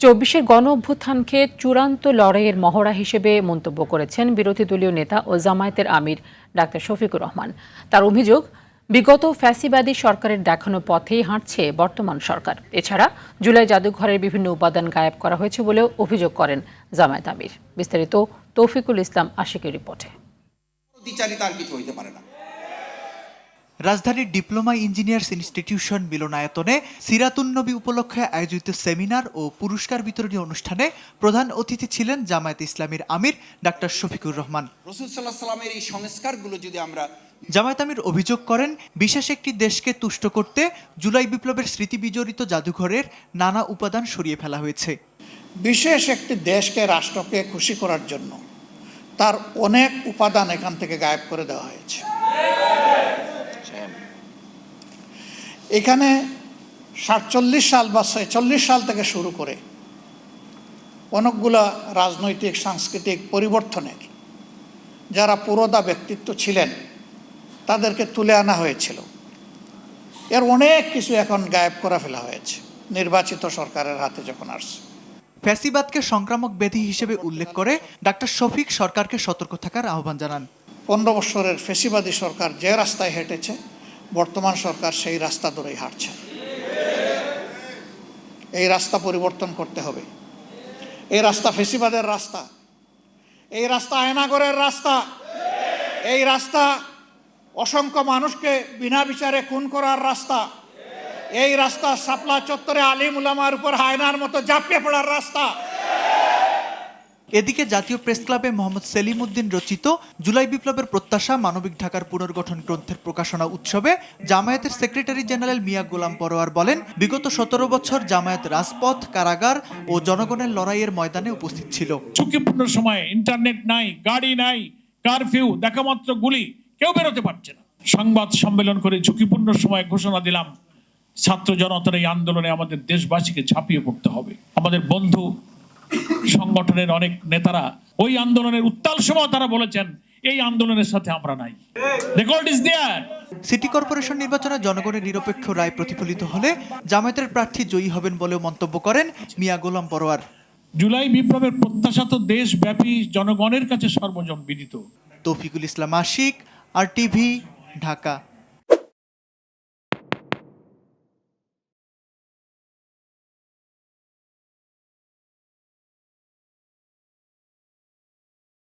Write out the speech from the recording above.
চব্বিশের গণ অভ্যুত্থানকে চূড়ান্ত লড়াইয়ের মহড়া হিসেবে মন্তব্য করেছেন বিরোধী দলীয় নেতা ও জামায়াতের আমির ডাক্তার শফিকুর রহমান। তার অভিযোগ, বিগত ফ্যাসিবাদী সরকারের দেখানো পথেই হাঁটছে বর্তমান সরকার। এছাড়া জুলাই জাদুঘরের বিভিন্ন উপাদান গায়েব করা হয়েছে বলেও অভিযোগ করেন জামায়াত আমির। বিস্তারিত তৌফিকুল ইসলাম আশিকের রিপোর্টে। রাজধানীর ডিপ্লোমা ইঞ্জিনিয়ার্স ইনস্টিটিউশন মিলনায়তনে সিরাতুন্নবী উপলক্ষে আয়োজিত সেমিনার ও পুরস্কার বিতরণী অনুষ্ঠানে প্রধান অতিথি ছিলেন জামায়াত ইসলামীর আমির ডাক্তার শফিকুর রহমান। রাসূল সাল্লাল্লাহু আলাইহি ওয়াসাল্লামের এই সংস্কারগুলো যদি আমরা জামায়াত আমির অভিযোগ করেন, বিশেষ একটি দেশকে তুষ্ট করতে জুলাই বিপ্লবের স্মৃতি বিজড়িত জাদুঘরের নানা উপাদান সরিয়ে ফেলা হয়েছে। বিশেষ একটি দেশকে, রাষ্ট্রকে খুশি করার জন্য তার অনেক উপাদান এখান থেকে গায়েব করে দেওয়া হয়েছে। এখানে 47 সাল বা 46 সাল থেকে শুরু করে অনেকগুলা রাজনৈতিক সাংস্কৃতিক পরিবর্তনের যারা পুরোদা ব্যক্তিত্ব ছিলেন তাদেরকে তুলে আনা হয়েছিল। এর অনেক কিছু এখন গায়েব করে ফেলা হয়েছে নির্বাচিত সরকারের হাতে যখন আসছে। ফ্যাসিবাদকে সংক্রামক ব্যাধি হিসেবে উল্লেখ করে ডাক্তার শফিক সরকারকে সতর্ক থাকার আহ্বান জানান। 15 বছরের ফ্যাসিবাদী সরকার যে রাস্তায় হেঁটেছে, বর্তমান সরকার সেই রাস্তা ধরেই হাঁটছে। এই রাস্তা পরিবর্তন করতে হবে। এই রাস্তা ফ্যাসিবাদের রাস্তা, এই রাস্তা আয়নাগরের রাস্তা, এই রাস্তা অসংখ্য মানুষকে বিনা বিচারে খুন করার রাস্তা, এই রাস্তা শাপলা চত্বরে আলিম উলামার উপর হায়নার মতো ঝাঁপিয়ে পড়ার রাস্তা। এদিকে জাতীয় প্রেস ক্লাবে মোহাম্মদ সেলিম উদ্দিন রচিত জুলাই বিপ্লবের প্রত্যাশা মানবিক ঢাকার পুনর্গঠন গ্রন্থের প্রকাশনা উৎসবে জামায়াতের সেক্রেটারি জেনারেল মিয়া গোলাম পরোয়ার বলেন, বিগত 17 বছর জামায়াত রাজপথ, কারাগার ও জনগণের লড়াইয়ের ময়দানে উপস্থিত ছিল। ঝুঁকিপূর্ণ সময়ে ইন্টারনেট নাই, গাড়ি নাই, কারফিউ, দেখামাত্র গুলি, কেউ বেরোতে পারছে না। সংবাদ সম্মেলন করে ঝুঁকিপূর্ণ সময়ে ঘোষণা দিলাম, ছাত্র জনতার এই আন্দোলনে আমাদের দেশবাসীকে ঝাঁপিয়ে পড়তে হবে। আমাদের বন্ধু সংগঠনের অনেক নেতারা ওই আন্দোলনের উত্তাল সময় তারা বলেছেন, এই আন্দোলনের সাথে আমরা নাই। Record is there. City corporation নির্বাচনে জনগণের নিরপেক্ষ রায় প্রতিফলিত হলে জামায়াতের প্রার্থী জয়ী হবেন বলেও মন্তব্য করেন মিয়া গোলাম পরোয়ার। জুলাই বিপ্লবের প্রত্যাশা তো দেশব্যাপী জনগণের কাছে সর্বজন বিদিত। তৌফিকুল ইসলাম আশিক, RTV, ঢাকা।